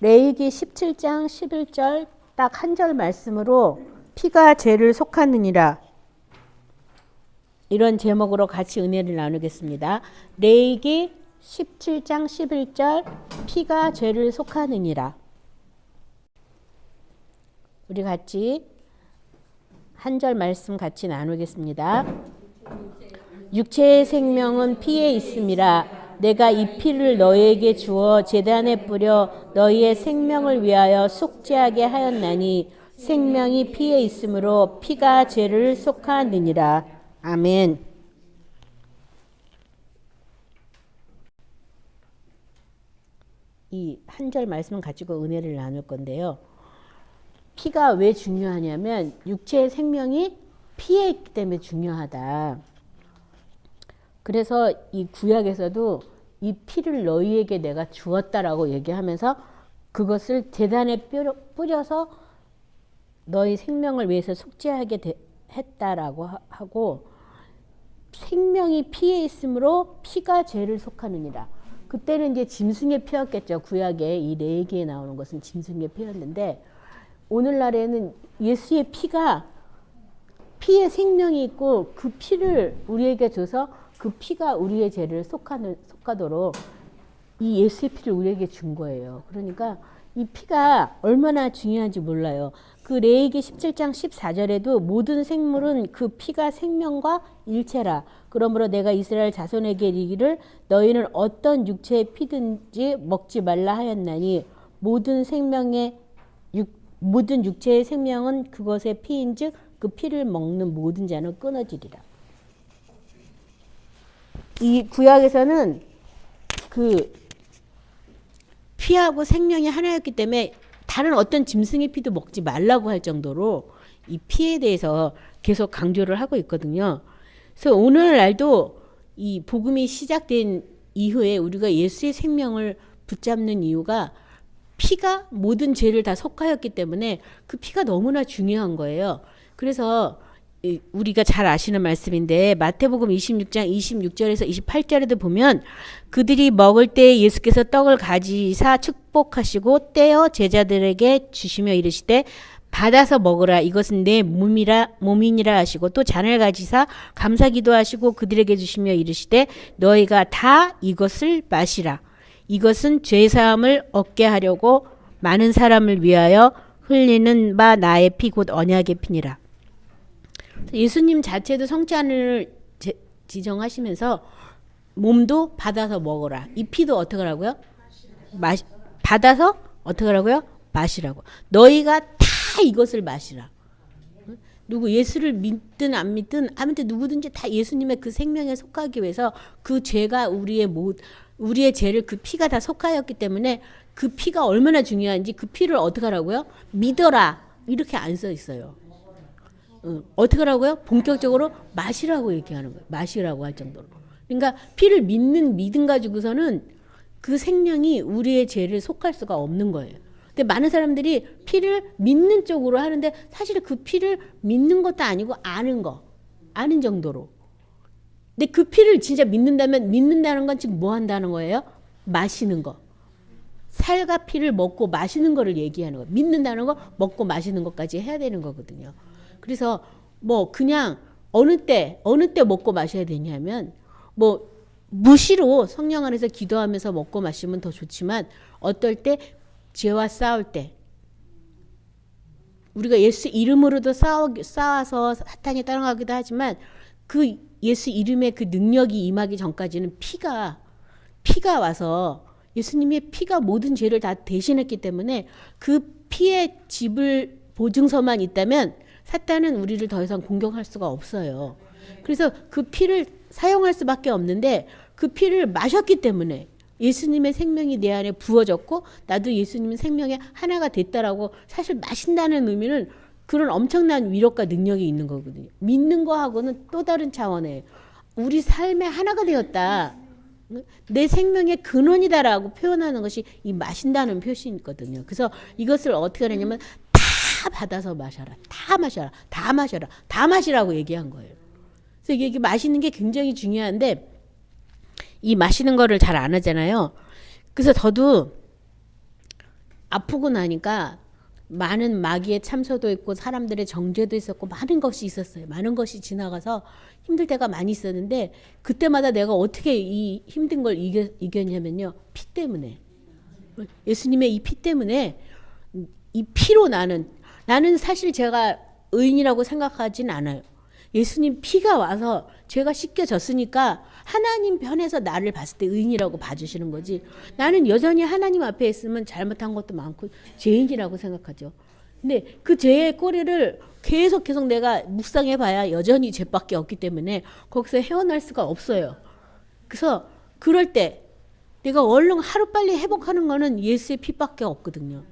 레위기 17장 11절 딱 한 절 말씀으로 피가 죄를 속하느니라. 이런 제목으로 같이 은혜를 나누겠습니다. 레위기 17장 11절 피가 죄를 속하느니라. 우리 같이 한 절 말씀 같이 나누겠습니다. 육체의 생명은 피에 있음이라. 내가 이 피를 너희에게 주어 제단에 뿌려 너희의 생명을 위하여 속죄하게 하였나니 생명이 피에 있으므로 피가 죄를 속하느니라. 아멘. 이 한 절 말씀 가지고 은혜를 나눌 건데요. 피가 왜 중요하냐면 육체의 생명이 피에 있기 때문에 중요하다. 그래서 이 구약에서도 이 피를 너희에게 내가 주었다라고 얘기하면서 그것을 제단에 뿌려서 너희 생명을 위해서 속죄하게 했다라고 하고, 생명이 피에 있으므로 피가 죄를 속하느니라. 그때는 이제 짐승의 피였겠죠. 구약에 이 레위기에 나오는 것은 짐승의 피였는데, 오늘날에는 예수의 피가 피에 생명이 있고 그 피를 우리에게 줘서 그 피가 우리의 죄를 속하도록 이 예수의 피를 우리에게 준 거예요. 그러니까 이 피가 얼마나 중요한지 몰라요. 그 레위기 17장 14절에도 모든 생물은 그 피가 생명과 일체라. 그러므로 내가 이스라엘 자손에게 이르기를 너희는 어떤 육체의 피든지 먹지 말라 하였나니 모든 육체의 생명은 그것의 피인즉 그 피를 먹는 모든 자는 끊어지리라. 이 구약에서는 그 피하고 생명이 하나였기 때문에 다른 어떤 짐승의 피도 먹지 말라고 할 정도로 이 피에 대해서 계속 강조를 하고 있거든요. 그래서 오늘날도 이 복음이 시작된 이후에 우리가 예수의 생명을 붙잡는 이유가 피가 모든 죄를 다 속하였기 때문에 그 피가 너무나 중요한 거예요. 그래서 우리가 잘 아시는 말씀인데 마태복음 26장 26절에서 28절에도 보면 그들이 먹을 때 예수께서 떡을 가지사 축복하시고 떼어 제자들에게 주시며 이르시되 받아서 먹으라 이것은 내 몸이니라 하시고 또 잔을 가지사 감사기도 하시고 그들에게 주시며 이르시되 너희가 다 이것을 마시라 이것은 죄사함을 얻게 하려고 많은 사람을 위하여 흘리는 바 나의 피 곧 언약의 피니라. 예수님 자체도 성찬을 지정하시면서 몸도 받아서 먹어라. 이 피도 어떻게 하라고요? 받아서 어떻게 하라고요? 마시라고. 너희가 다 이것을 마시라. 누구 예수를 믿든 안 믿든 아무튼 누구든지 다 예수님의 그 생명에 속하기 위해서 그 죄가 우리의 죄를 그 피가 다 속하였기 때문에 그 피가 얼마나 중요한지 그 피를 어떻게 하라고요? 믿어라. 이렇게 안 써 있어요. 어떻게 하라고요? 본격적으로 마시라고 얘기하는 거예요. 마시라고 할 정도로. 그러니까 피를 믿음 가지고서는 그 생명이 우리의 죄를 속할 수가 없는 거예요. 근데 많은 사람들이 피를 믿는 쪽으로 하는데 사실 그 피를 믿는 것도 아니고 아는 정도로. 근데 그 피를 진짜 믿는다는 건 지금 뭐 한다는 거예요? 마시는 거. 살과 피를 먹고 마시는 거를 얘기하는 거예요. 믿는다는 거 먹고 마시는 것까지 해야 되는 거거든요. 그래서 뭐 그냥 어느 때 먹고 마셔야 되냐면 뭐 무시로 성령 안에서 기도하면서 먹고 마시면 더 좋지만 어떨 때 죄와 싸울 때 우리가 예수 이름으로도 싸워서 사탄이 따라가기도 하지만 그 예수 이름의 그 능력이 임하기 전까지는 피가 와서 예수님의 피가 모든 죄를 다 대신했기 때문에 그 피의 지불 보증서만 있다면 사탄은 우리를 더 이상 공격할 수가 없어요. 그래서 그 피를 사용할 수밖에 없는데 그 피를 마셨기 때문에 예수님의 생명이 내 안에 부어졌고 나도 예수님의 생명의 하나가 됐다라고 사실 마신다는 의미는 그런 엄청난 위력과 능력이 있는 거거든요. 믿는 거하고는 또 다른 차원의 우리 삶의 하나가 되었다. 내 생명의 근원이다라고 표현하는 것이 이 마신다는 표시거든요. 그래서 이것을 어떻게 하냐면 다 받아서 마셔라. 다 마셔라. 다 마셔라. 다 마시라고 얘기한 거예요. 그래서 이게 마시는 게 굉장히 중요한데 이 마시는 거를 잘 안 하잖아요. 그래서 저도 아프고 나니까 많은 마귀의 참소도 있고 사람들의 정죄도 있었고 많은 것이 있었어요. 많은 것이 지나가서 힘들 때가 많이 있었는데 그때마다 내가 어떻게 이 힘든 걸 이겼냐면요. 피 때문에. 예수님의 이 피 때문에 이 피로 나는 사실 제가 의인이라고 생각하진 않아요. 예수님 피가 와서 죄가 씻겨졌으니까 하나님 편에서 나를 봤을 때 의인이라고 봐주시는 거지. 나는 여전히 하나님 앞에 있으면 잘못한 것도 많고 죄인이라고 생각하죠. 근데 그 죄의 꼬리를 계속 내가 묵상해 봐야 여전히 죄밖에 없기 때문에 거기서 헤어날 수가 없어요. 그래서 그럴 때 내가 얼른 하루빨리 회복하는 거는 예수의 피밖에 없거든요.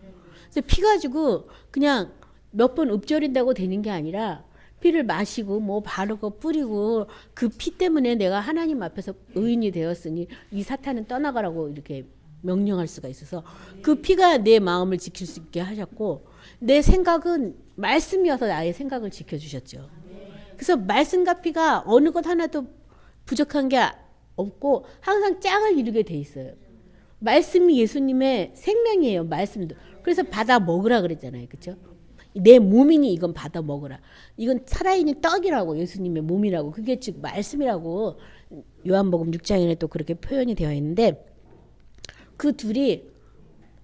그래서 피 가지고 그냥 몇 번 읊조린다고 되는 게 아니라 피를 마시고 뭐 바르고 뿌리고 그 피 때문에 내가 하나님 앞에서 의인이 되었으니 이 사탄은 떠나가라고 이렇게 명령할 수가 있어서 그 피가 내 마음을 지킬 수 있게 하셨고 내 생각은 말씀이어서 나의 생각을 지켜주셨죠. 그래서 말씀과 피가 어느 것 하나도 부족한 게 없고 항상 짝을 이루게 돼 있어요. 말씀이 예수님의 생명이에요. 말씀도. 그래서 받아 먹으라 그랬잖아요. 그렇죠? 내 몸이니 이건 받아 먹으라. 이건 살아있는 떡이라고 예수님의 몸이라고 그게 즉 말씀이라고 요한복음 6장에는 또 그렇게 표현이 되어 있는데 그 둘이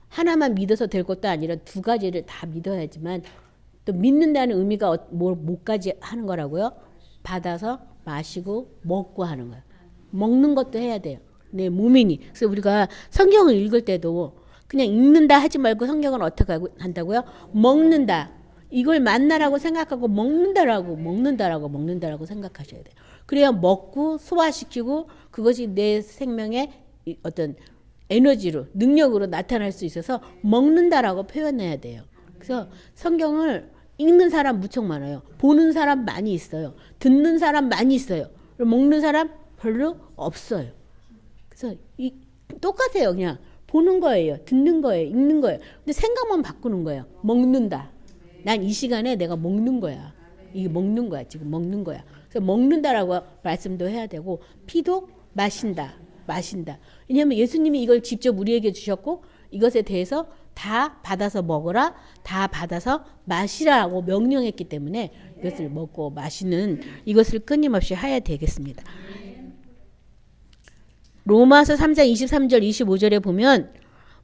하나만 믿어서 될 것도 아니라 두 가지를 다 믿어야지만 또 믿는다는 의미가 뭐까지 하는 거라고요? 받아서 마시고 먹고 하는 거예요. 먹는 것도 해야 돼요. 내 몸이니. 그래서 우리가 성경을 읽을 때도 그냥 읽는다 하지 말고 성경은 어떻게 한다고요? 먹는다. 이걸 만나라고 생각하고 먹는다라고 생각하셔야 돼요. 그래야 먹고 소화시키고 그것이 내 생명의 어떤 에너지로 능력으로 나타날 수 있어서 먹는다라고 표현해야 돼요. 그래서 성경을 읽는 사람 무척 많아요. 보는 사람 많이 있어요. 듣는 사람 많이 있어요. 먹는 사람 별로 없어요. 그래서 똑같아요. 그냥 보는 거예요. 듣는 거예요. 읽는 거예요. 근데 생각만 바꾸는 거예요. 먹는다. 난 이 시간에 내가 먹는 거야. 이게 먹는 거야. 지금 먹는 거야. 그래서 먹는다라고 말씀도 해야 되고 피도 마신다. 왜냐하면 예수님이 이걸 직접 우리에게 주셨고 이것에 대해서 다 받아서 먹어라. 다 받아서 마시라고 명령했기 때문에 이것을 먹고 마시는 이것을 끊임없이 해야 되겠습니다. 로마서 3장 23절 25절에 보면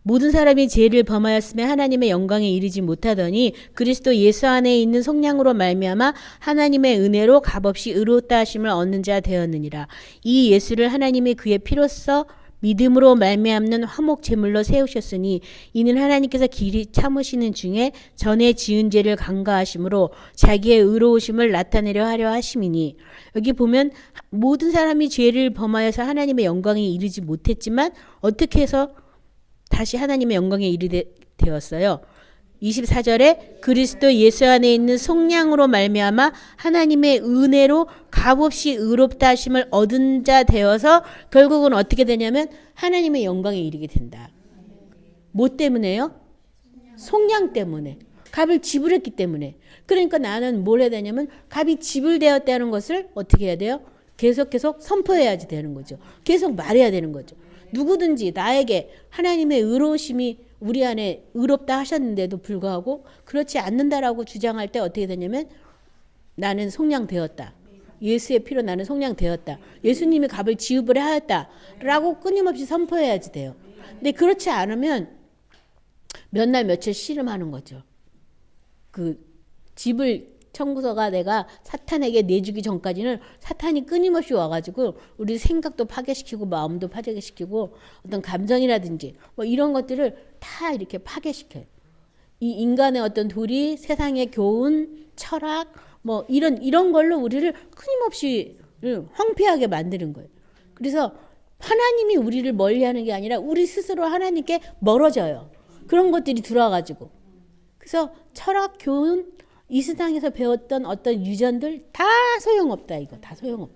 모든 사람이 죄를 범하였으며 하나님의 영광에 이르지 못하더니 그리스도 예수 안에 있는 속량으로 말미암아 하나님의 은혜로 값없이 의롭다 하심을 얻는 자 되었느니라. 이 예수를 하나님이 그의 피로써 믿음으로 말미암는 화목 제물로 세우셨으니 이는 하나님께서 길이 참으시는 중에 전에 지은 죄를 간과하심으로 자기의 의로우심을 나타내려 하려 하심이니 여기 보면 모든 사람이 죄를 범하여서 하나님의 영광에 이르지 못했지만 어떻게 해서 다시 하나님의 영광에 이르게 되었어요. 24절에 그리스도 예수 안에 있는 속량으로 말미암아 하나님의 은혜로 값없이 의롭다 하심을 얻은 자 되어서 결국은 어떻게 되냐면 하나님의 영광에 이르게 된다. 뭐 때문에요? 속량 때문에. 값을 지불했기 때문에. 그러니까 나는 뭘 해야 되냐면 값이 지불되었다는 것을 어떻게 해야 돼요? 계속 선포해야지 되는 거죠. 계속 말해야 되는 거죠. 누구든지 나에게 하나님의 의로우심이 우리 안에 의롭다 하셨는데도 불구하고 그렇지 않는다라고 주장할 때 어떻게 되냐면 나는 속량되었다. 예수의 피로 나는 속량되었다. 예수님이 값을 지불을 하였다라고 끊임없이 선포해야지 돼요. 근데 그렇지 않으면 몇 날 며칠 씨름하는 거죠. 그 집을 청구서가 내가 사탄에게 내주기 전까지는 사탄이 끊임없이 와가지고 우리 생각도 파괴시키고 마음도 파괴시키고 어떤 감정이라든지 뭐 이런 것들을 다 이렇게 파괴시켜요. 이 인간의 어떤 도리, 세상의 교훈, 철학 뭐 이런 걸로 우리를 끊임없이 황폐하게 만드는 거예요. 그래서 하나님이 우리를 멀리하는 게 아니라 우리 스스로 하나님께 멀어져요. 그런 것들이 들어와가지고 그래서 철학, 교훈 이 세상에서 배웠던 어떤 유전들 다 소용없다. 이거 다 소용없다.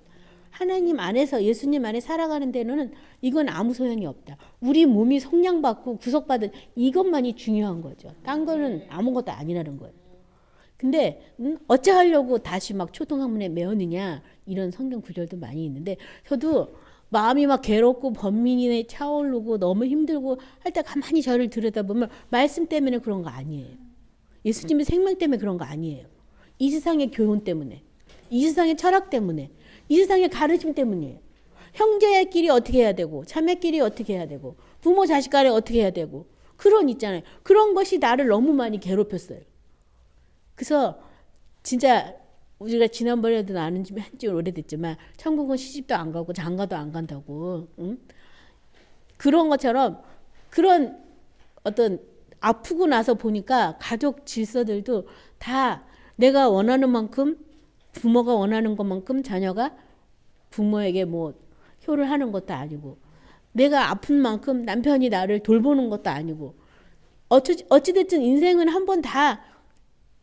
하나님 안에서 예수님 안에 살아가는 데는 이건 아무 소용이 없다. 우리 몸이 속량받고 구속받은 이것만이 중요한 거죠. 딴 거는 아무것도 아니라는 거예요. 근데 어찌하려고 다시 막 초등학문에 메우느냐 이런 성경 구절도 많이 있는데 저도 마음이 막 괴롭고 번민이 차오르고 너무 힘들고 할 때 가만히 저를 들여다보면 말씀 때문에 그런 거 아니에요. 예수님의 생명 때문에 그런 거 아니에요. 이 세상의 교훈 때문에, 이 세상의 철학 때문에, 이 세상의 가르침 때문이에요. 형제끼리 어떻게 해야 되고, 자매끼리 어떻게 해야 되고, 부모 자식 간에 어떻게 해야 되고, 그런 있잖아요. 그런 것이 나를 너무 많이 괴롭혔어요. 그래서 진짜 우리가 지난번에도 나눈 지 한지 오래됐지만 천국은 시집도 안 가고 장가도 안 간다고. 응? 그런 것처럼 그런 어떤 아프고 나서 보니까 가족 질서들도 다 내가 원하는 만큼 부모가 원하는 것만큼 자녀가 부모에게 뭐 효를 하는 것도 아니고 내가 아픈 만큼 남편이 나를 돌보는 것도 아니고 어찌됐든 인생은 한번 다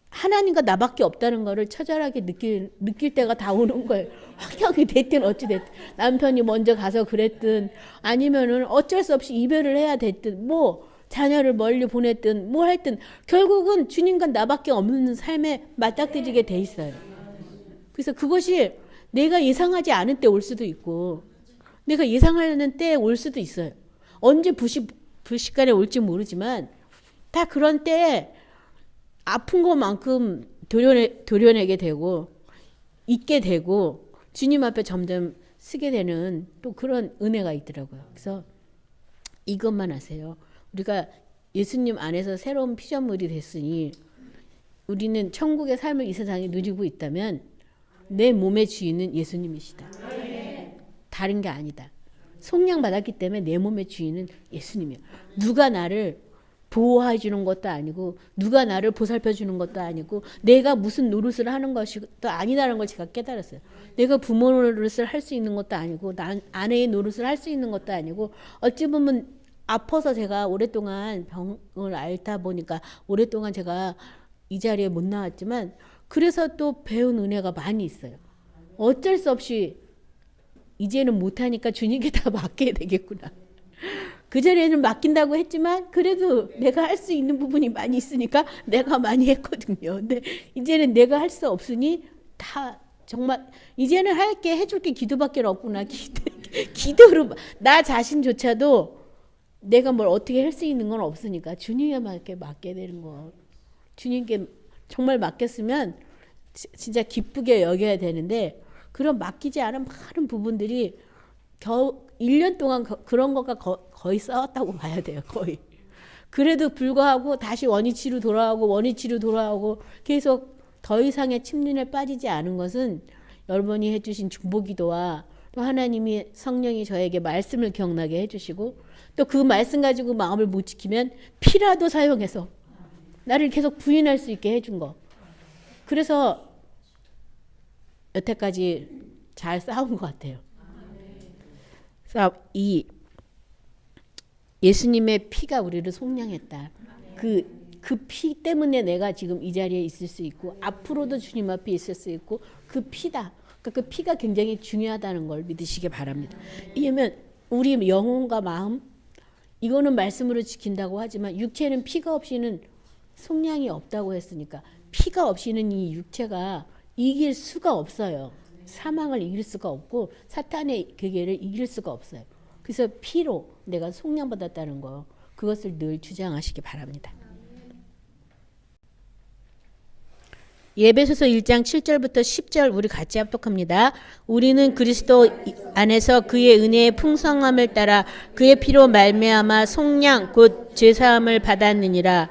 하나님과 나밖에 없다는 거를 처절하게 느낄 때가 다 오는 거예요. 환경이 됐든 어찌됐든 남편이 먼저 가서 그랬든 아니면은 어쩔 수 없이 이별을 해야 됐든 뭐 자녀를 멀리 보냈든 뭐 했든 결국은 주님과 나밖에 없는 삶에 맞닥뜨리게 돼 있어요. 그래서 그것이 내가 예상하지 않은 때 올 수도 있고 내가 예상하는 때에 올 수도 있어요. 언제 불시간에 올지 모르지만 다 그런 때에 아픈 것만큼 도려내게 되고 잊게 되고 주님 앞에 점점 쓰게 되는 또 그런 은혜가 있더라고요. 그래서 이것만 아세요. 우리가 예수님 안에서 새로운 피조물이 됐으니 우리는 천국의 삶을 이 세상에 누리고 있다면 내 몸의 주인은 예수님이시다. 다른 게 아니다. 속량 받았기 때문에 내 몸의 주인은 예수님이야. 누가 나를 보호해 주는 것도 아니고 누가 나를 보살펴 주는 것도 아니고 내가 무슨 노릇을 하는 것도 아니다라는 걸 제가 깨달았어요. 내가 부모 노릇을 할 수 있는 것도 아니고 아내의 노릇을 할 수 있는 것도 아니고 어찌 보면 아파서 제가 오랫동안 병을 앓다 보니까 오랫동안 제가 이 자리에 못 나왔지만 그래서 또 배운 은혜가 많이 있어요. 어쩔 수 없이 이제는 못하니까 주님께 다 맡겨야 되겠구나. 그 전에는 맡긴다고 했지만 그래도 내가 할 수 있는 부분이 많이 있으니까 내가 많이 했거든요. 근데 이제는 내가 할 수 없으니 다 정말 이제는 할게 해줄 게 기도밖에 없구나. 기도로 나 자신조차도 내가 뭘 어떻게 할 수 있는 건 없으니까 주님에게 맡게 되는 거. 주님께 정말 맡겼으면 진짜 기쁘게 여겨야 되는데 그런 맡기지 않은 많은 부분들이 겨우 1년 동안 그런 거가 거의 싸웠다고 봐야 돼요. 거의. 그래도 불구하고 다시 원위치로 돌아오고 계속 더 이상의 침륜에 빠지지 않은 것은 여러분이 해주신 중보기도와 또 하나님이 성령이 저에게 말씀을 기억나게 해주시고 또 그 말씀 가지고 마음을 못 지키면 피라도 사용해서 나를 계속 부인할 수 있게 해준 거. 그래서 여태까지 잘 싸운 것 같아요. 이 예수님의 피가 우리를 속량했다. 그 피 때문에 내가 지금 이 자리에 있을 수 있고 앞으로도 주님 앞에 있을 수 있고 그 피다. 그러니까 그 피가 굉장히 중요하다는 걸 믿으시기 바랍니다. 왜냐하면 우리 영혼과 마음 이거는 말씀으로 지킨다고 하지만 육체는 피가 없이는 속량이 없다고 했으니까 피가 없이는 이 육체가 이길 수가 없어요. 사망을 이길 수가 없고 사탄의 괴계를 이길 수가 없어요. 그래서 피로 내가 속량받았다는 거 그것을 늘 주장하시기 바랍니다. 에베소서 1장 7절부터 10절 우리 같이 합독합니다. 우리는 그리스도 안에서 그의 은혜의 풍성함을 따라 그의 피로 말미암아 속량 곧 죄사함을 받았느니라.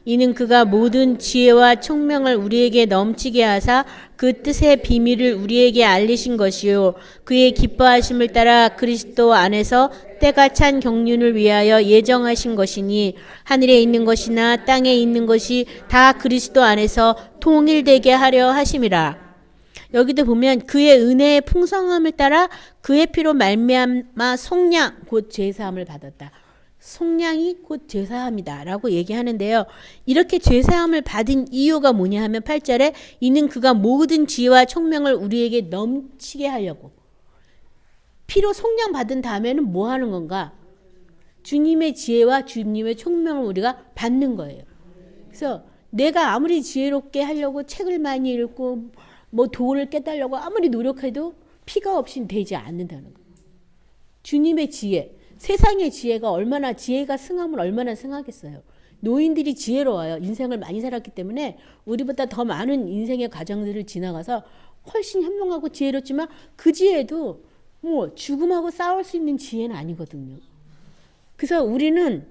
이는 그가 모든 지혜와 총명을 우리에게 넘치게 하사 그 뜻의 비밀을 우리에게 알리신 것이요 그의 기뻐하심을 따라 그리스도 안에서 때가 찬 경륜을 위하여 예정하신 것이니 하늘에 있는 것이나 땅에 있는 것이 다 그리스도 안에서 통일되게 하려 하심이라. 여기도 보면 그의 은혜의 풍성함을 따라 그의 피로 말미암아 속량 곧 죄사함을 받았다. 속량이 곧 죄사함이다 라고 얘기하는데요. 이렇게 죄사함을 받은 이유가 뭐냐 하면 8절에 이는 그가 모든 지혜와 총명을 우리에게 넘치게 하려고. 피로 속량 받은 다음에는 뭐 하는 건가? 주님의 지혜와 주님의 총명을 우리가 받는 거예요. 그래서 내가 아무리 지혜롭게 하려고 책을 많이 읽고 뭐 도를 깨달으려고 아무리 노력해도 피가 없이는 되지 않는다는 거예요. 주님의 지혜, 세상의 지혜가 얼마나 지혜가 승하면 얼마나 승하겠어요. 노인들이 지혜로워요. 인생을 많이 살았기 때문에 우리보다 더 많은 인생의 과정들을 지나가서 훨씬 현명하고 지혜롭지만 그 지혜도 뭐 죽음하고 싸울 수 있는 지혜는 아니거든요. 그래서 우리는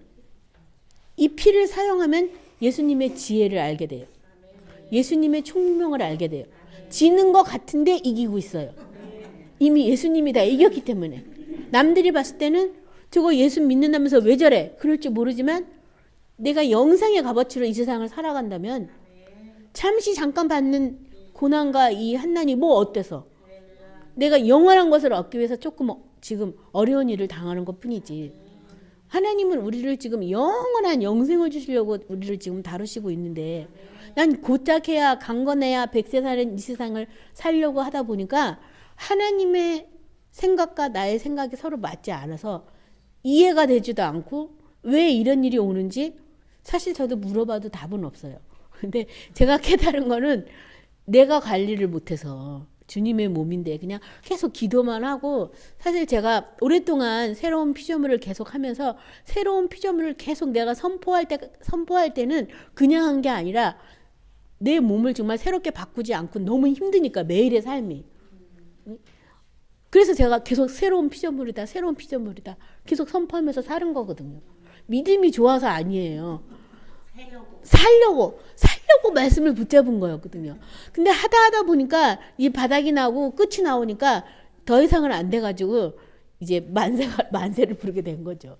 이 피를 사용하면 예수님의 지혜를 알게 돼요. 예수님의 총명을 알게 돼요. 지는 것 같은데 이기고 있어요. 이미 예수님이 다 이겼기 때문에. 남들이 봤을 때는 저거 예수 믿는다면서 왜 저래? 그럴지 모르지만 내가 영생의 값어치로 이 세상을 살아간다면 잠시 잠깐 받는 고난과 이 한난이 뭐 어때서? 내가 영원한 것을 얻기 위해서 조금 지금 어려운 일을 당하는 것 뿐이지. 하나님은 우리를 지금 영원한 영생을 주시려고 우리를 지금 다루시고 있는데 난 곧잘 해야 강건해야 100세 사는 이 세상을 살려고 하다 보니까 하나님의 생각과 나의 생각이 서로 맞지 않아서 이해가 되지도 않고 왜 이런 일이 오는지 사실 저도 물어봐도 답은 없어요. 근데 제가 깨달은 거는 내가 관리를 못해서 주님의 몸인데 그냥 계속 기도만 하고 사실 제가 오랫동안 새로운 피조물을 계속 하면서 새로운 피조물을 계속 내가 선포할 때는 그냥 한 게 아니라 내 몸을 정말 새롭게 바꾸지 않고 너무 힘드니까 매일의 삶이. 그래서 제가 계속 새로운 피조물이다 계속 선포하면서 사는 거거든요. 믿음이 좋아서 아니에요. 살려고 말씀을 붙잡은 거였거든요. 근데 하다 보니까 이 바닥이 나고 끝이 나오니까 더 이상은 안 돼가지고 이제 만세를 부르게 된 거죠.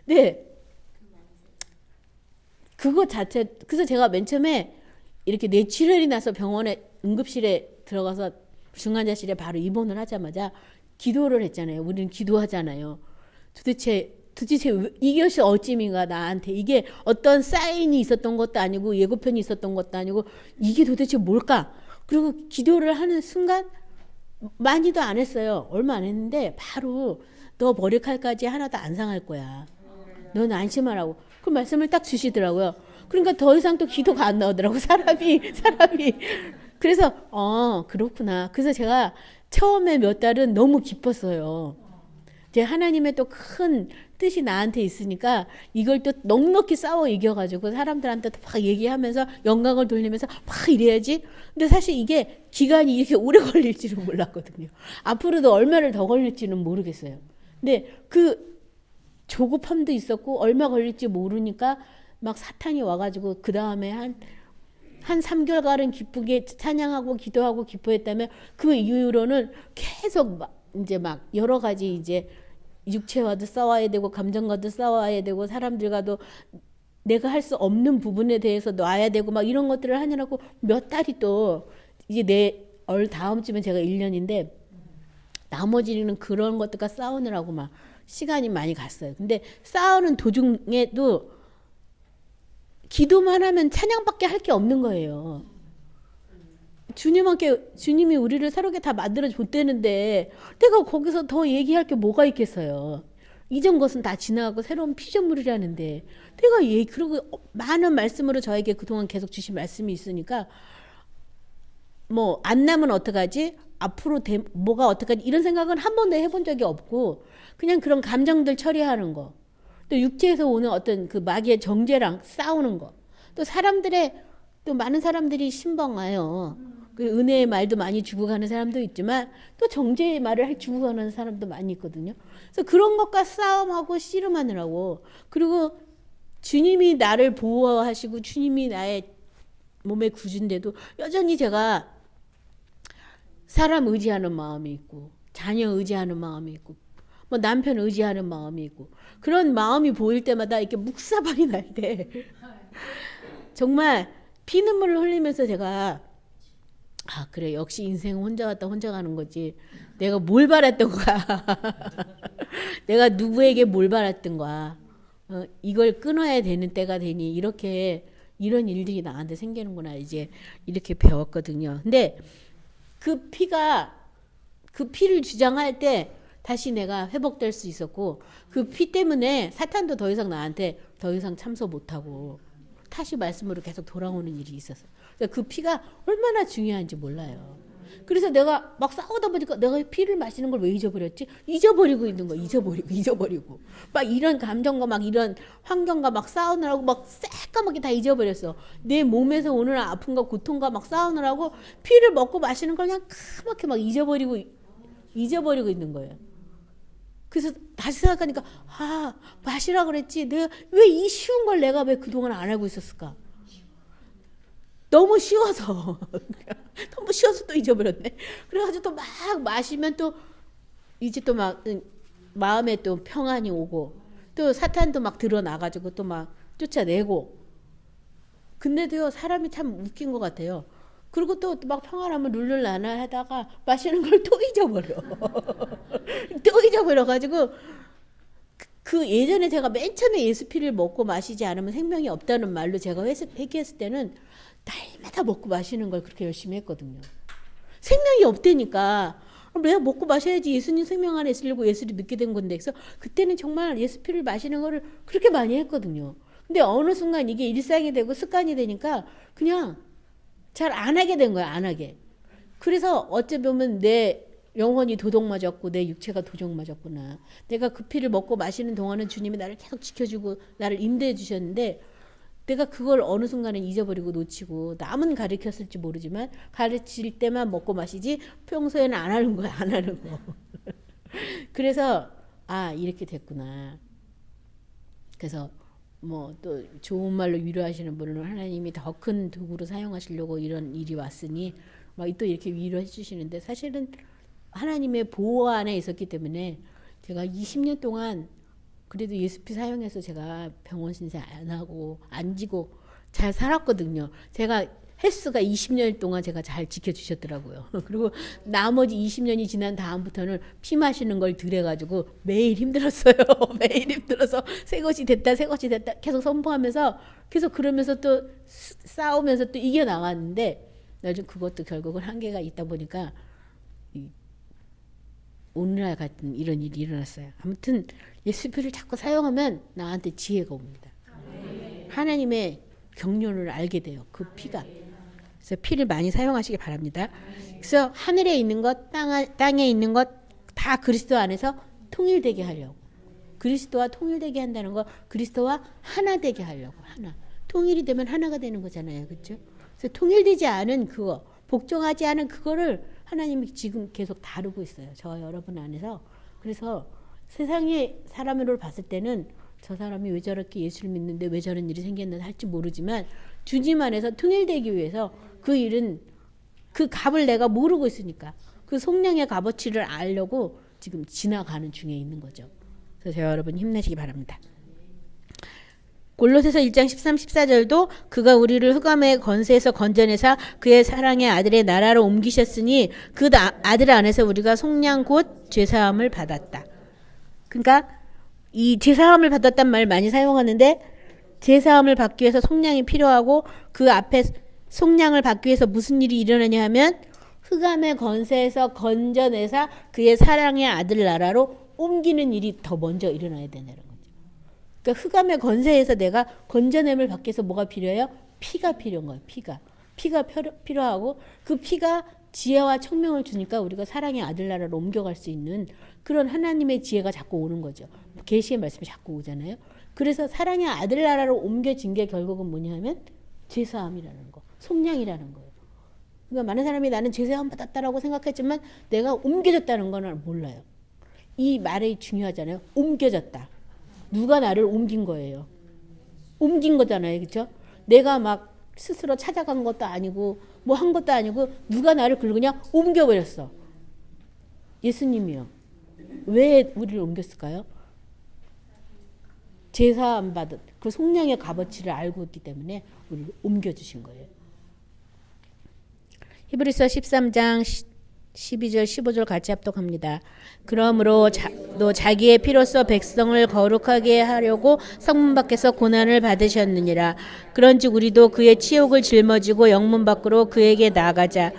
근데 그거 자체, 그래서 제가 맨 처음에 이렇게 뇌출혈이 나서 병원에 응급실에 들어가서 중환자실에 바로 입원을 하자마자 기도를 했잖아요. 우리는 기도하잖아요. 도대체 이것이 어찌민가 나한테 이게 어떤 사인이 있었던 것도 아니고 예고편이 있었던 것도 아니고 이게 도대체 뭘까? 그리고 기도를 하는 순간 많이도 안 했어요. 얼마 안 했는데 바로 너 머리칼까지 하나도 안 상할 거야. 넌 안심하라고. 그 말씀을 딱 주시더라고요. 그러니까 더 이상 또 기도가 안 나오더라고. 사람이. 그래서 그렇구나. 그래서 제가 처음에 몇 달은 너무 기뻤어요. 이제 하나님의 또 큰 뜻이 나한테 있으니까 이걸 또 넉넉히 싸워 이겨가지고 사람들한테 막 얘기하면서 영광을 돌리면서 막 이래야지. 근데 사실 이게 기간이 이렇게 오래 걸릴 줄은 몰랐거든요. 앞으로도 얼마를 더 걸릴지는 모르겠어요. 근데 그 조급함도 있었고 얼마 걸릴지 모르니까 막 사탄이 와가지고 그 다음에 한 3개월간은 기쁘게 찬양하고 기도하고 기뻐했다면 그 이후로는 계속 이제 막 여러 가지 이제 육체와도 싸워야 되고 감정과도 싸워야 되고 사람들과도 내가 할 수 없는 부분에 대해서 놔야 되고 막 이런 것들을 하느라고 몇 달이 또 이제 다음 주면 제가 1년인데 나머지는 그런 것들과 싸우느라고 막 시간이 많이 갔어요. 근데 싸우는 도중에도 기도만 하면 찬양밖에 할 게 없는 거예요. 주님이 우리를 새롭게 다 만들어 줬다는데 내가 거기서 더 얘기할 게 뭐가 있겠어요. 이전 것은 다 지나가고 새로운 피조물이라는데 내가 그리고 많은 말씀으로 저에게 그동안 계속 주신 말씀이 있으니까 뭐 안 나면 어떡하지? 앞으로 뭐가 어떡하지? 이런 생각은 한 번도 해본 적이 없고 그냥 그런 감정들 처리하는 거. 또 육체에서 오는 어떤 그 마귀의 정죄랑 싸우는 거. 또 많은 사람들이 신방와요. 그 은혜의 말도 많이 주고 가는 사람도 있지만 또 정죄의 말을 주고 가는 사람도 많이 있거든요. 그래서 그런 것과 싸움하고 씨름하느라고. 그리고 주님이 나를 보호하시고 주님이 나의 몸의 구주인데도 여전히 제가 사람 의지하는 마음이 있고 자녀 의지하는 마음이 있고 뭐 남편 의지하는 마음이 있고 그런 마음이 보일 때마다 이렇게 묵사발이 날 때 정말 피눈물을 흘리면서 제가 그래 역시 인생은 혼자 갔다 혼자 가는 거지. 내가 뭘 바랐던 거야. 내가 누구에게 뭘 바랐던 거야. 이걸 끊어야 되는 때가 되니 이런 일들이 나한테 생기는구나 이제 이렇게 배웠거든요. 근데 그 피를 주장할 때 다시 내가 회복될 수 있었고 그 피 때문에 사탄도 더 이상 나한테 더 이상 참소 못하고 다시 말씀으로 계속 돌아오는 일이 있었어요. 그 피가 얼마나 중요한지 몰라요. 그래서 내가 막 싸우다 보니까 내가 피를 마시는 걸 왜 잊어버렸지? 잊어버리고 있는 거야. 잊어버리고. 막 이런 감정과 막 이런 환경과 막 싸우느라고 막 새까맣게 다 잊어버렸어. 내 몸에서 오는 아픔과 고통과 막 싸우느라고 피를 먹고 마시는 걸 그냥 까맣게 막 잊어버리고 있는 거예요. 그래서 다시 생각하니까 마시라 그랬지. 내가 왜 이 쉬운 걸 내가 왜 그동안 안 하고 있었을까? 너무 쉬워서 또 잊어버렸네. 그래가지고 또 막 마시면 또 이제 또 막 마음에 또 평안이 오고 또 사탄도 막 드러나가지고 또 막 쫓아내고. 근데도요 사람이 참 웃긴 것 같아요. 그리고 또 막 평안하면 룰루라나 하다가 마시는 걸 또 잊어버려. 또 잊어버려가지고 그 예전에 제가 맨 처음에 예수피를 먹고 마시지 않으면 생명이 없다는 말로 제가 회개했을 때는 날마다 먹고 마시는 걸 그렇게 열심히 했거든요. 생명이 없다니까 내가 먹고 마셔야지 예수님 생명 안에 있으려고 예수를 믿게 된 건데. 그래서 그때는 정말 예수피를 마시는 거를 그렇게 많이 했거든요. 근데 어느 순간 이게 일상이 되고 습관이 되니까 그냥 잘 안 하게 된 거야. 안 하게. 그래서 어찌 보면 내 영혼이 도둑 맞았고 내 육체가 도둑 맞았구나. 내가 그 피를 먹고 마시는 동안은 주님이 나를 계속 지켜주고 나를 인도해 주셨는데 내가 그걸 어느 순간은 잊어버리고 놓치고 남은 가르쳤을지 모르지만 가르칠 때만 먹고 마시지 평소에는 안 하는 거야. 안 하는 거. 그래서 이렇게 됐구나. 그래서 뭐 또 좋은 말로 위로하시는 분은 하나님이 더 큰 도구로 사용하시려고 이런 일이 왔으니 막 또 이렇게 위로해 주시는데 사실은 하나님의 보호 안에 있었기 때문에 제가 20년 동안 그래도 예수피 사용해서 제가 병원 신세 안 하고 안 지고 잘 살았거든요. 제가 헬스가 20년 동안 제가 잘 지켜주셨더라고요. 그리고 나머지 20년이 지난 다음부터는 피 마시는 걸 들여가지고 매일 힘들었어요. 매일 힘들어서 새 것이 됐다 계속 선포하면서 계속 그러면서 또 싸우면서 또 이겨나갔는데 나중 그것도 결국은 한계가 있다 보니까 오늘날 같은 이런 일이 일어났어요. 아무튼 예수피를 자꾸 사용하면 나한테 지혜가 옵니다. 하나님의 경륜을 알게 돼요. 그 피가. 그래서 피를 많이 사용하시기 바랍니다. 그래서 하늘에 있는 것, 땅에 있는 것 다 그리스도 안에서 통일되게 하려고. 그리스도와 통일되게 한다는 거, 그리스도와 하나 되게 하려고. 하나. 통일이 되면 하나가 되는 거잖아요. 그렇죠? 그래서 통일되지 않은 그거, 복종하지 않은 그거를 하나님이 지금 계속 다루고 있어요. 저 여러분 안에서. 그래서 세상의 사람으로 봤을 때는 저 사람이 왜 저렇게 예수를 믿는데 왜 저런 일이 생겼나 할지 모르지만 주님 안에서 통일되기 위해서 그 일은 그 값을 내가 모르고 있으니까 그 속량의 값어치를 알려고 지금 지나가는 중에 있는 거죠. 그래서 저 여러분 힘내시기 바랍니다. 골로새서 1장 13, 14절도 그가 우리를 흑암의 권세에서 건져내사 그의 사랑의 아들의 나라로 옮기셨으니 그 아들 안에서 우리가 속량 곧 죄사함을 받았다. 그러니까 이 죄사함을 받았단 말 많이 사용하는데 죄사함을 받기 위해서 속량이 필요하고 그 앞에 속량을 받기 위해서 무슨 일이 일어나냐 하면 흑암의 권세에서 건져내사 그의 사랑의 아들 나라로 옮기는 일이 더 먼저 일어나야 되는 거죠. 그러니까 흑암의 권세에서 내가 건져냄을 받기 위해서 뭐가 필요해요? 피가 필요한 거예요. 피가 필요하고 그 피가 지혜와 청명을 주니까 우리가 사랑의 아들 나라로 옮겨갈 수 있는 그런 하나님의 지혜가 자꾸 오는 거죠. 계시의 말씀이 자꾸 오잖아요. 그래서 사랑의 아들 나라로 옮겨진 게 결국은 뭐냐면 죄사함이라는 거, 속량이라는 거예요. 그러니까 많은 사람이 나는 죄사함 받았다라고 생각했지만 내가 옮겨졌다는 건 몰라요. 이 말이 중요하잖아요. 옮겨졌다. 누가 나를 옮긴 거예요. 옮긴 거잖아요. 그렇죠? 내가 막 스스로 찾아간 것도 아니고 뭐 한 것도 아니고 누가 나를 그냥 옮겨버렸어. 예수님이요. 왜 우리를 옮겼을까요? 제사함 받은 그 속량의 값어치를 알고 있기 때문에 우리를 옮겨주신 거예요. 히브리서 13장 12절 15절 같이 합독합니다. 그러므로 또 자기의 피로써 백성을 거룩하게 하려고 성문 밖에서 고난을 받으셨느니라. 그런즉 우리도 그의 치욕을 짊어지고 영문 밖으로 그에게 나가자.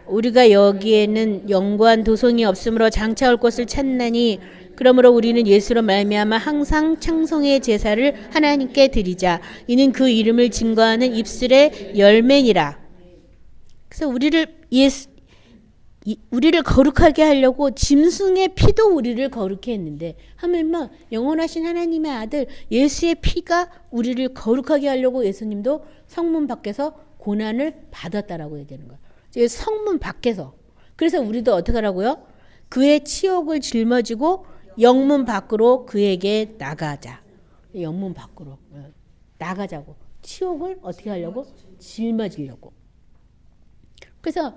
우리가 여기에는 영구한 도성이 없으므로 장차 올 곳을 찾나니 그러므로 우리는 예수로 말미암아 항상 찬송의 제사를 하나님께 드리자. 이는 그 이름을 증거하는 입술의 열매니라. 그래서 우리를 우리를 거룩하게 하려고 짐승의 피도 우리를 거룩해 했는데 하물며 영원하신 하나님의 아들 예수의 피가 우리를 거룩하게 하려고 예수님도 성문 밖에서 고난을 받았다라고 해야 되는 거야. 성문 밖에서. 그래서 우리도 어떻게 하라고요? 그의 치욕을 짊어지고 영문 밖으로 그에게 나가자. 영문 밖으로 나가자고. 치욕을 어떻게 하려고? 짊어지려고. 그래서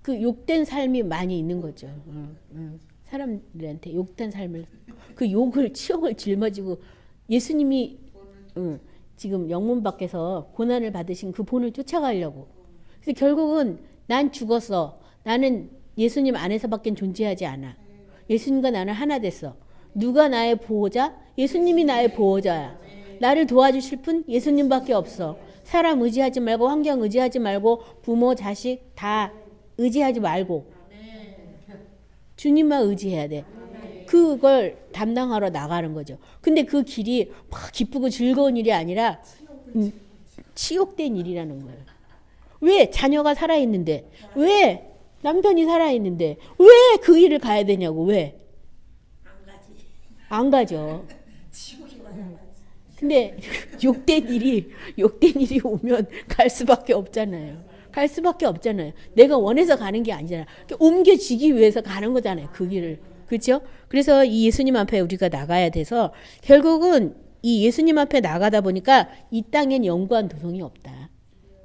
그 욕된 삶이 많이 있는 거죠. 사람들한테 욕된 삶을, 그 욕을, 치욕을 짊어지고 예수님이 지금 영문 밖에서 고난을 받으신 그 본을 쫓아가려고. 그래서 결국은 난 죽었어. 나는 예수님 안에서밖에 존재하지 않아. 예수님과 나는 하나 됐어. 누가 나의 보호자? 예수님이 나의 보호자야. 나를 도와주실 분 예수님밖에 없어. 사람 의지하지 말고, 환경 의지하지 말고, 부모, 자식 다 의지하지 말고 주님만 의지해야 돼. 그걸 담당하러 나가는 거죠. 근데 그 길이 막 기쁘고 즐거운 일이 아니라 치욕된 일이라는 거예요. 왜? 자녀가 살아있는데, 왜 남편이 살아있는데 왜 그 일을 가야 되냐고. 왜? 안 가죠. 근데 욕된 일이 오면 갈 수밖에 없잖아요. 갈 수밖에 없잖아요. 내가 원해서 가는 게 아니잖아요. 옮겨지기 위해서 가는 거잖아요. 그 길을. 그렇죠? 그래서 이 예수님 앞에 우리가 나가야 돼서 결국은 이 예수님 앞에 나가다 보니까 이 땅엔 영구한 도성이 없다.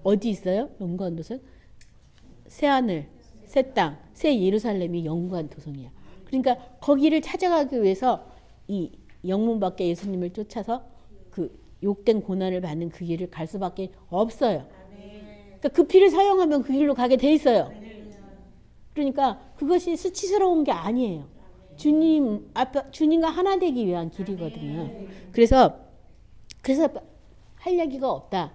어디 있어요? 영구한 도성? 새 하늘, 새 땅, 새 예루살렘이 영구한 도성이야. 그러니까 거기를 찾아가기 위해서 이 영문 밖에 예수님을 쫓아서 그 욕된 고난을 받는 그 길을 갈 수밖에 없어요. 그러니까 그 피를 사용하면 그 길로 가게 돼 있어요. 그러니까 그것이 수치스러운 게 아니에요. 주님 앞에 주님과 하나 되기 위한 길이거든요. 그래서 할 얘기가 없다.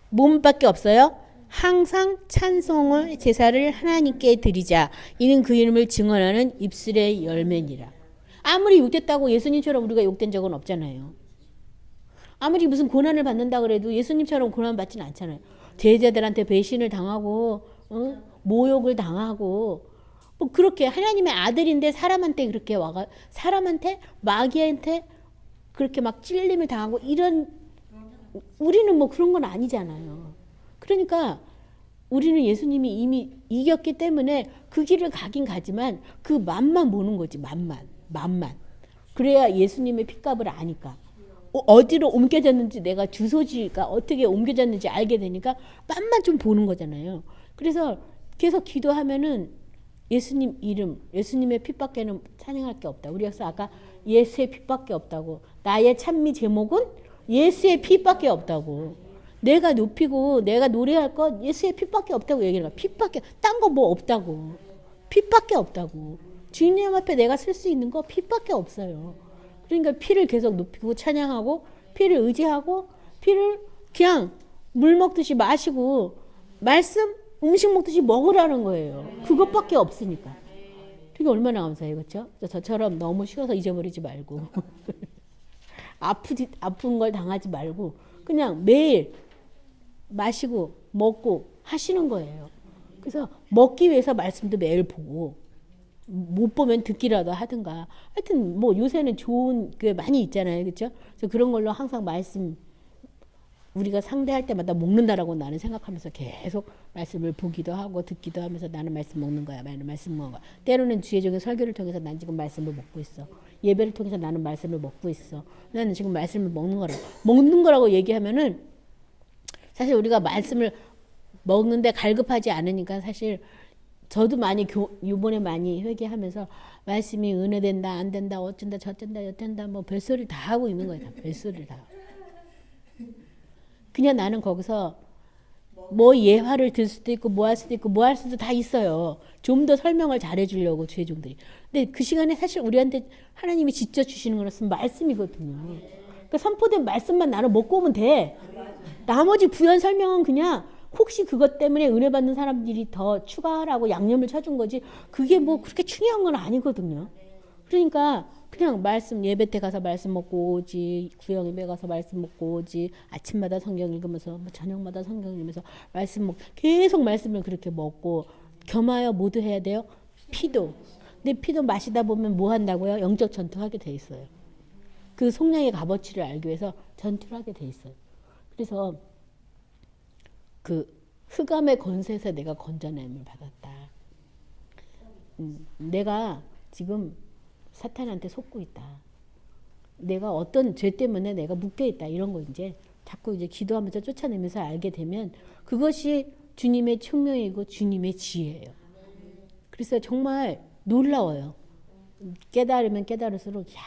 몸밖에 없어요. 항상 찬송을 제사를 하나님께 드리자. 이는 그 이름을 증언하는 입술의 열매니라. 아무리 욕됐다고 예수님처럼 우리가 욕된 적은 없잖아요. 아무리 무슨 고난을 받는다 그래도 예수님처럼 고난 받지는 않잖아요. 제자들한테 배신을 당하고 모욕을 당하고 뭐 그렇게 하나님의 아들인데 사람한테 그렇게 와가 사람한테 마귀한테 그렇게 막 찔림을 당하고 이런 우리는 뭐 그런 건 아니잖아요. 그러니까 우리는 예수님이 이미 이겼기 때문에 그 길을 가긴 가지만 그 맛만 보는 거지. 맛만. 그래야 예수님의 핏값을 아니까. 어디로 옮겨졌는지 내가 주소지가 어떻게 옮겨졌는지 알게 되니까 맛만 좀 보는 거잖아요. 그래서 계속 기도하면은 예수님 이름, 예수님의 핏밖에는 찬양할 게 없다. 우리가 아까 예수의 핏밖에 없다고. 나의 찬미 제목은 예수의 핏밖에 없다고. 내가 높이고 내가 노래할 것 예수의 핏밖에 없다고 얘기해요. 핏밖에 딴 거 뭐 없다고. 핏밖에 없다고. 주님 앞에 내가 쓸 수 있는 거 핏밖에 없어요. 그러니까 피를 계속 높이고 찬양하고 피를 의지하고 피를 그냥 물 먹듯이 마시고 말씀 음식 먹듯이 먹으라는 거예요. 그것밖에 없으니까. 그게 얼마나 감사해요. 그렇죠? 저처럼 너무 쉬워서 잊어버리지 말고 아픈 걸 당하지 말고 그냥 매일 마시고 먹고 하시는 거예요. 그래서 먹기 위해서 말씀도 매일 보고 못 보면 듣기라도 하든가. 하여튼 뭐 요새는 좋은 게 많이 있잖아요. 그렇죠? 그래서 그런 걸로 항상 말씀 우리가 상대할 때마다 먹는다라고 나는 생각하면서 계속 말씀을 보기도 하고 듣기도 하면서 나는 말씀 먹는 거야. 나는 말씀 먹는 거야. 때로는 주의적인 설교를 통해서 난 지금 말씀을 먹고 있어. 예배를 통해서 나는 말씀을 먹고 있어. 나는 지금 말씀을 먹는 거라고 얘기하면은 사실 우리가 말씀을 먹는데 갈급하지 않으니까 사실 저도 많이 이번에 많이 회개하면서 말씀이 은혜된다 안 된다 어쩐다 저쩐다 여쩐다 뭐 별소리를 다 하고 있는 거예요. 별소리를 다. 그냥 나는 거기서 뭐 예화를 들 수도 있고 뭐 할 수도 있고 뭐 할 수도 다 있어요. 좀 더 설명을 잘해 주려고 주의 종들이. 근데 그 시간에 사실 우리한테 하나님이 직접 주시는 것은 말씀이거든요. 그러니까 선포된 말씀만 나는 먹고 오면 돼. 나머지 부연 설명은 그냥 혹시 그것 때문에 은혜 받는 사람들이 더 추가하라고 양념을 쳐준 거지 그게 뭐 그렇게 중요한 건 아니거든요. 그러니까 그냥 말씀 예배 때 가서 말씀 먹고 오지 구역 예배 가서 말씀 먹고 오지 아침마다 성경 읽으면서 뭐 저녁마다 성경 읽으면서 말씀 계속 말씀을 그렇게 먹고 겸하여 모두 해야 돼요. 피도. 근데 피도 마시다 보면 뭐 한다고요? 영적 전투하게 돼 있어요. 그 속량의 값어치를 알기 위해서 전투를 하게 돼 있어요. 그래서 그 흑암의 권세에서 내가 건져냄을 받았다. 내가 지금 사탄한테 속고 있다. 내가 어떤 죄 때문에 내가 묶여 있다. 이런 거 이제 자꾸 이제 기도하면서 쫓아내면서 알게 되면 그것이 주님의 총명이고 주님의 지혜예요. 그래서 정말 놀라워요. 깨달으면 깨달을수록 야,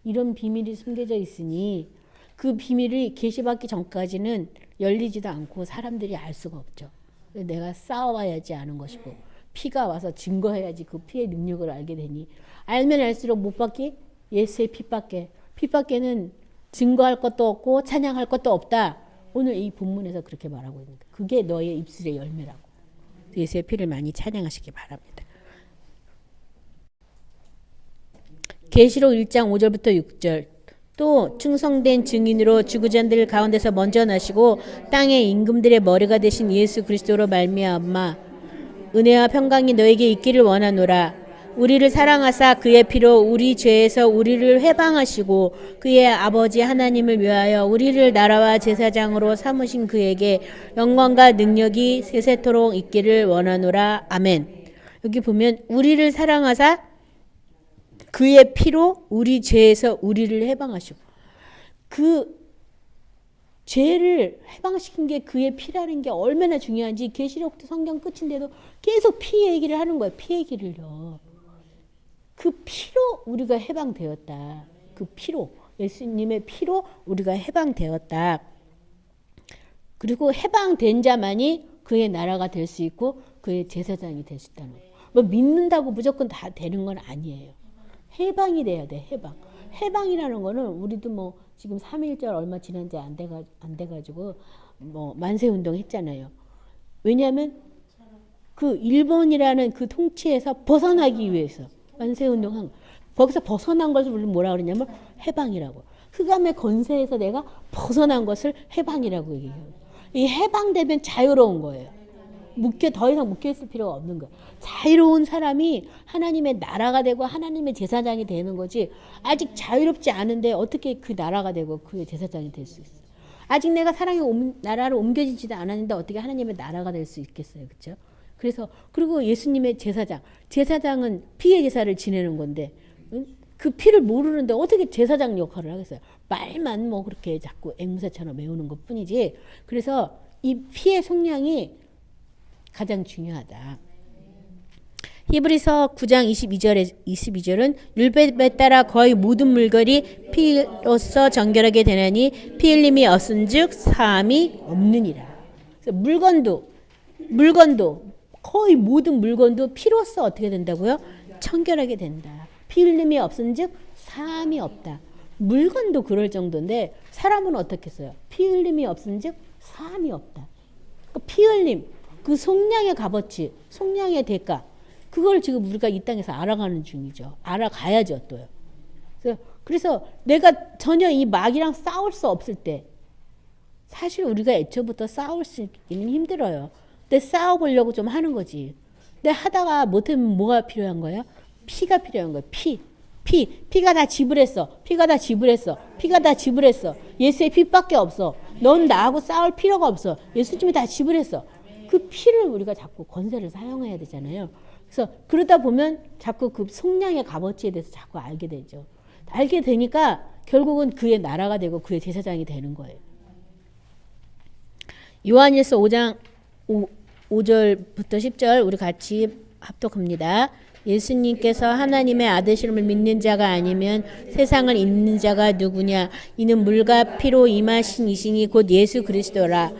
이런 비밀이 숨겨져 있으니 그 비밀이 계시받기 전까지는 열리지도 않고 사람들이 알 수가 없죠. 내가 싸워야지 아는 것이고 피가 와서 증거해야지 그 피의 능력을 알게 되니 알면 알수록 못 받기 예수의 피밖에. 피밖에는 증거할 것도 없고 찬양할 것도 없다. 오늘 이 본문에서 그렇게 말하고 있는 거예요. 그게 너의 입술의 열매라고. 예수의 피를 많이 찬양하시기 바랍니다. 계시록 1장 5절부터 6절. 또 충성된 증인으로 지구자들 가운데서 먼저 나시고 땅의 임금들의 머리가 되신 예수 그리스도로 말미암아 은혜와 평강이 너에게 있기를 원하노라. 우리를 사랑하사 그의 피로 우리 죄에서 우리를 해방하시고 그의 아버지 하나님을 위하여 우리를 나라와 제사장으로 삼으신 그에게 영광과 능력이 세세토록 있기를 원하노라. 아멘. 여기 보면 우리를 사랑하사 그의 피로 우리 죄에서 우리를 해방하시고 그 죄를 해방시킨 게 그의 피라는 게 얼마나 중요한지 계시록도 성경 끝인데도 계속 피 얘기를 하는 거예요. 피 얘기를요. 그 피로 우리가 해방되었다. 그 피로 예수님의 피로 우리가 해방되었다. 그리고 해방된 자만이 그의 나라가 될 수 있고 그의 제사장이 될 수 있다는 거예요. 뭐 믿는다고 무조건 다 되는 건 아니에요. 해방이 돼야 돼. 해방. 해방이라는 거는 우리도 뭐 지금 3.1절 얼마 지난지 안 돼가지고 뭐 만세운동 했잖아요. 왜냐하면 그 일본이라는 그 통치에서 벗어나기 위해서 만세운동한 거. 거기서 벗어난 것을 우리는 뭐라 그러냐면 해방이라고. 흑암의 권세에서 내가 벗어난 것을 해방이라고 얘기해요. 이 해방되면 자유로운 거예요. 더 이상 묶여있을 필요가 없는 거예요. 자유로운 사람이 하나님의 나라가 되고 하나님의 제사장이 되는 거지 아직 자유롭지 않은데 어떻게 그 나라가 되고 그의 제사장이 될 수 있어요. 아직 내가 사랑의 나라로 옮겨지지도 않았는데 어떻게 하나님의 나라가 될 수 있겠어요. 그렇죠? 그래서 그리고 예수님의 제사장은 피의 제사를 지내는 건데 그 피를 모르는데 어떻게 제사장 역할을 하겠어요. 말만 뭐 그렇게 자꾸 앵무새처럼 외우는 것 뿐이지. 그래서 이 피의 속량이 가장 중요하다. 히브리서 9장 22절은 율법에 따라 거의 모든 물건이 피로서 정결하게 되나니 피 흘림이 없은즉 사함이 없느니라. 그래서 물건도 거의 모든 물건도 피로서 어떻게 된다고요? 청결하게 된다. 피 흘림이 없은즉 사함이 없다. 물건도 그럴 정도인데 사람은 어떻겠어요? 피 흘림이 없은즉 사함이 없다. 피 흘림, 그 속량의 값어치, 속량의 대가, 그걸 지금 우리가 이 땅에서 알아가는 중이죠. 알아가야죠, 또요. 그래서 내가 전혀 이 마귀랑 싸울 수 없을 때, 사실 우리가 애초부터 싸울 수 있기는 힘들어요. 근데 싸워보려고 좀 하는 거지. 근데 하다가 못하면 뭐가 필요한 거예요? 피가 필요한 거예요. 피가 다 지불했어. 피가 다 지불했어. 예수의 피밖에 없어. 넌 나하고 싸울 필요가 없어. 예수님이 다 지불했어. 그 피를 우리가 자꾸 권세를 사용해야 되잖아요. 그래서 그러다 보면 자꾸 그 속량의 값어치에 대해서 자꾸 알게 되죠. 알게 되니까 결국은 그의 나라가 되고 그의 제사장이 되는 거예요. 요한일서 5장 5절부터 10절 우리 같이 합독합니다. 예수님께서 하나님의 아들심을 믿는 자가 아니면 세상을 잇는 자가 누구냐? 이는 물과 피로 임하신 이신이 곧 예수 그리스도라.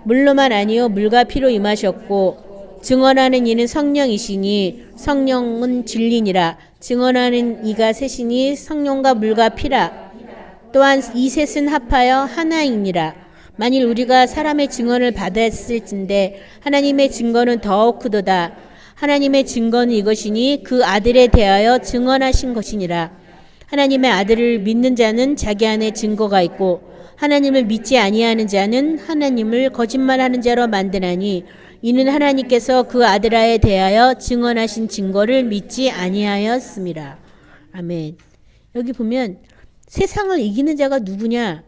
물로만 아니요 물과 피로 임하셨고 증언하는 이는 성령이시니 성령은 진리니라. 증언하는 이가 셋이니 성령과 물과 피라. 또한 이 셋은 합하여 하나이니라. 만일 우리가 사람의 증언을 받았을진데 하나님의 증거는 더욱 크도다. 하나님의 증거는 이것이니 그 아들에 대하여 증언하신 것이니라. 하나님의 아들을 믿는 자는 자기 안에 증거가 있고 하나님을 믿지 아니하는 자는 하나님을 거짓말하는 자로 만드나니 이는 하나님께서 그 아들아에 대하여 증언하신 증거를 믿지 아니하였습니다. 아멘. 여기 보면 세상을 이기는 자가 누구냐?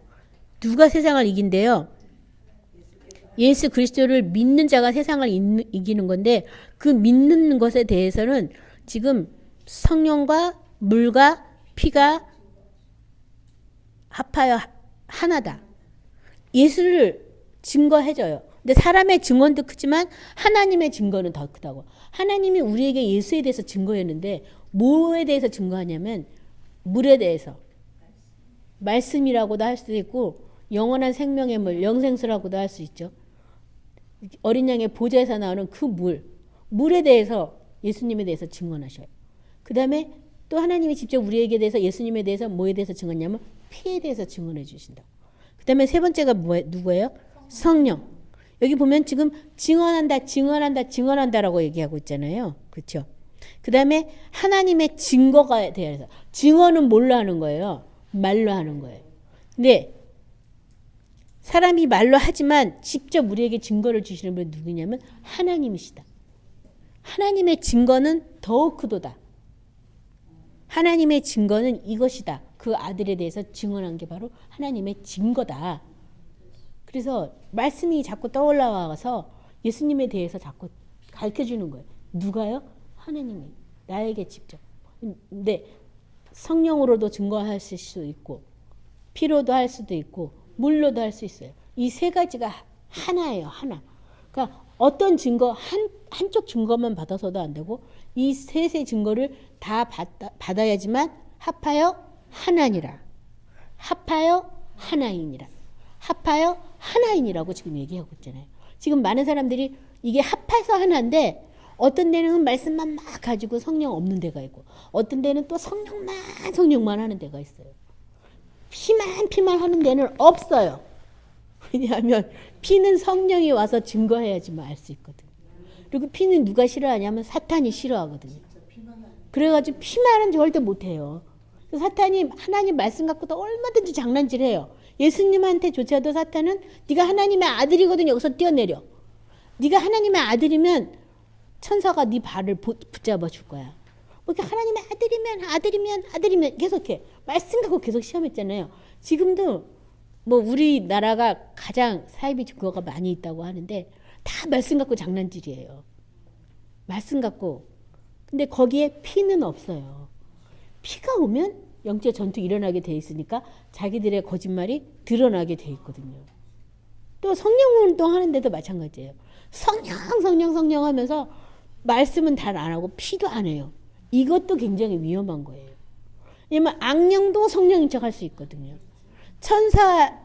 누가 세상을 이긴대요? 예수 그리스도를 믿는 자가 세상을 이기는 건데 그 믿는 것에 대해서는 지금 성령과 물과 피가 합하여 하나다. 예수를 증거해줘요. 근데 사람의 증언도 크지만 하나님의 증거는 더 크다고. 하나님이 우리에게 예수에 대해서 증거했는데 뭐에 대해서 증거하냐면 물에 대해서. 말씀이라고도 할 수도 있고 영원한 생명의 물, 영생수라고도 할 수 있죠. 어린 양의 보좌에서 나오는 그 물에 대해서 예수님에 대해서 증언하셔요. 그 다음에 또 하나님이 직접 우리에게 대해서 예수님에 대해서 뭐에 대해서 증언하냐면 피에 대해서 증언해 주신다. 그 다음에 세 번째가 누구예요? 성령. 여기 보면 지금 증언한다라고 얘기하고 있잖아요. 그렇죠? 그 다음에 하나님의 증거가 대해서. 증언은 뭘로 하는 거예요? 말로 하는 거예요. 근데 사람이 말로 하지만 직접 우리에게 증거를 주시는 분은 누구냐면 하나님이시다. 하나님의 증거는 더욱 크도다. 하나님의 증거는 이것이다. 그 아들에 대해서 증언한 게 바로 하나님의 증거다. 그래서 말씀이 자꾸 떠올라와서 예수님에 대해서 자꾸 가르쳐주는 거예요. 누가요? 하나님이 나에게 직접. 근데 성령으로도 증거할 수도 있고 피로도 할 수도 있고 물로도 할 수 있어요. 이 세 가지가 하나예요. 하나. 그러니까 어떤 증거 한쪽 증거만 받아서도 안 되고 이 셋의 증거를 다 받아야지만 합하여 하나니라. 합하여 하나이니라. 합하여 하나이니라고 지금 얘기하고 있잖아요. 지금 많은 사람들이 이게 합해서 하나인데 어떤 데는 말씀만 막 가지고 성령 없는 데가 있고 어떤 데는 또 성령만 하는 데가 있어요. 피만 하는 데는 없어요. 왜냐하면 피는 성령이 와서 증거해야지만 알 수 있거든요. 그리고 피는 누가 싫어하냐면 사탄이 싫어하거든요. 그래가지고 피만은 절대 못해요. 사탄이 하나님 말씀 갖고도 얼마든지 장난질해요. 예수님한테조차도 사탄은 네가 하나님의 아들이거든 여기서 뛰어내려. 네가 하나님의 아들이면 천사가 네 발을 붙잡아 줄 거야. 그러니까 하나님의 아들이면 계속해. 말씀 갖고 계속 시험했잖아요. 지금도 뭐 우리나라가 가장 사이비 증거가 많이 있다고 하는데 다 말씀 갖고 장난질이에요. 말씀 갖고. 근데 거기에 피는 없어요. 피가 오면 영적 전투 일어나게 돼 있으니까 자기들의 거짓말이 드러나게 돼 있거든요. 또 성령 운동하는데도 마찬가지예요. 성령 하면서 말씀은 잘 안 하고 피도 안 해요. 이것도 굉장히 위험한 거예요. 왜냐면 악령도 성령인 척 할 수 있거든요. 천사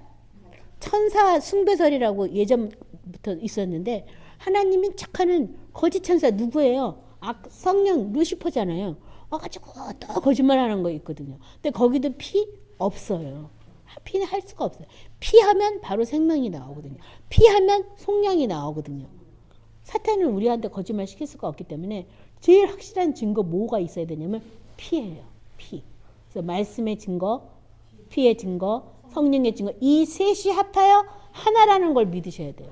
숭배설이라고 예전부터 있었는데 하나님이 착하는 거짓 천사 누구예요? 성령 루시퍼잖아요. 와가지고 또 거짓말하는 거 있거든요. 근데 거기도 피 없어요. 피는 할 수가 없어요. 피하면 바로 생명이 나오거든요. 피하면 속량이 나오거든요. 사탄은 우리한테 거짓말 시킬 수가 없기 때문에 제일 확실한 증거 뭐가 있어야 되냐면 피예요. 피. 그래서 말씀의 증거, 피의 증거, 성령의 증거 이 셋이 합하여 하나라는 걸 믿으셔야 돼요.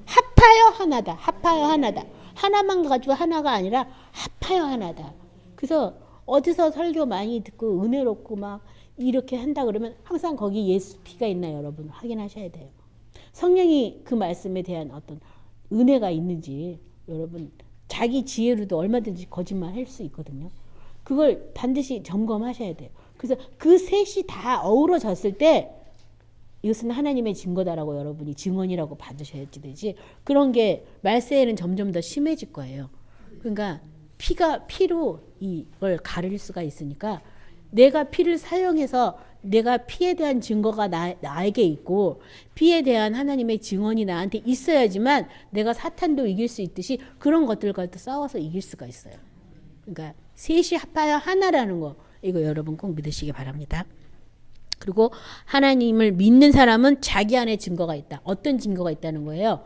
합하여 하나다. 합하여 하나다. 하나만 가지고 하나가 아니라 합하여 하나다. 그래서 어디서 설교 많이 듣고 은혜롭고 막 이렇게 한다 그러면 항상 거기 예수 피가 있나 여러분 확인하셔야 돼요. 성령이 그 말씀에 대한 어떤 은혜가 있는지 여러분 자기 지혜로도 얼마든지 거짓말 할 수 있거든요. 그걸 반드시 점검하셔야 돼요. 그래서 그 셋이 다 어우러졌을 때 이것은 하나님의 증거다라고 여러분이 증언이라고 받으셔야지 되지. 그런 게 말세에는 점점 더 심해질 거예요. 그러니까 피로 이걸 가릴 수가 있으니까 내가 피를 사용해서 내가 피에 대한 증거가 나에게 있고 피에 대한 하나님의 증언이 나한테 있어야지만 내가 사탄도 이길 수 있듯이 그런 것들과 또 싸워서 이길 수가 있어요. 그러니까 셋이 합하여 하나라는 거 이거 여러분 꼭 믿으시기 바랍니다. 그리고 하나님을 믿는 사람은 자기 안에 증거가 있다. 어떤 증거가 있다는 거예요?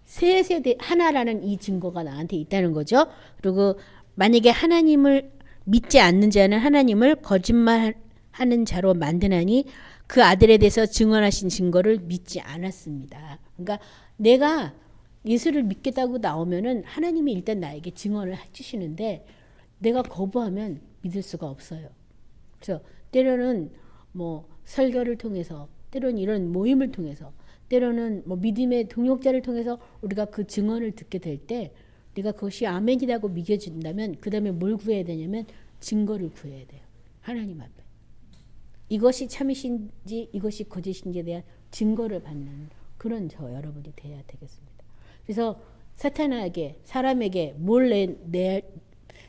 셋에 하나라는 이 증거가 나한테 있다는 거죠. 그리고 만약에 하나님을 믿지 않는 자는 하나님을 거짓말하는 자로 만드나니 그 아들에 대해서 증언하신 증거를 믿지 않았습니다. 그러니까 내가 예수를 믿겠다고 나오면은 하나님이 일단 나에게 증언을 해주시는데 내가 거부하면 믿을 수가 없어요. 그래서 때로는 뭐 설교를 통해서, 때로는 이런 모임을 통해서, 때로는 뭐 믿음의 동역자를 통해서 우리가 그 증언을 듣게 될 때 내가 그것이 아멘이라고 믿어진다면 그 다음에 뭘 구해야 되냐면 증거를 구해야 돼요. 하나님 앞에. 이것이 참이신지 이것이 거짓인지에 대한 증거를 받는 그런 저 여러분이 돼야 되겠습니다. 그래서 사탄에게 사람에게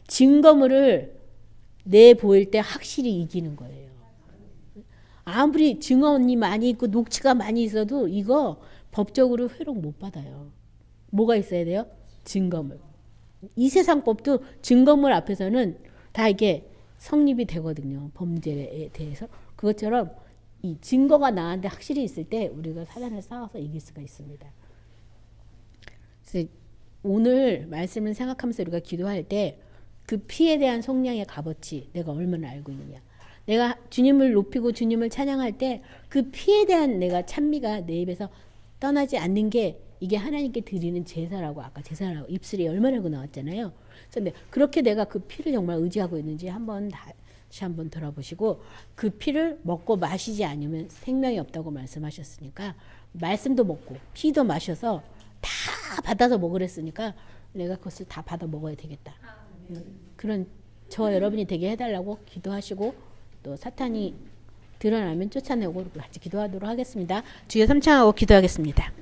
증거물을 내보일 때 확실히 이기는 거예요. 아무리 증언이 많이 있고 녹취가 많이 있어도 이거 법적으로 회복 못 받아요. 뭐가 있어야 돼요? 증거물. 이 세상 법도 증거물 앞에서는 다 이게 성립이 되거든요. 범죄에 대해서. 그것처럼 이 증거가 나한테 확실히 있을 때 우리가 사단을 싸워서 이길 수가 있습니다. 그래서 오늘 말씀을 생각하면서 우리가 기도할 때 그 피에 대한 속량의 값어치 내가 얼마나 알고 있느냐. 내가 주님을 높이고 주님을 찬양할 때 그 피에 대한 내가 찬미가 내 입에서 떠나지 않는 게 이게 하나님께 드리는 제사라고 아까 제사라고 입술에 얼마라고 나왔잖아요. 그런데 그렇게 내가 그 피를 정말 의지하고 있는지 다시 한번 돌아보시고 그 피를 먹고 마시지 않으면 생명이 없다고 말씀하셨으니까 말씀도 먹고 피도 마셔서 다 받아서 먹으랬으니까 내가 그것을 다 받아 먹어야 되겠다. 그런 저 여러분이 되게 해달라고 기도하시고 또 사탄이 드러나면 쫓아내고 같이 기도하도록 하겠습니다. 주여 삼창하고 기도하겠습니다.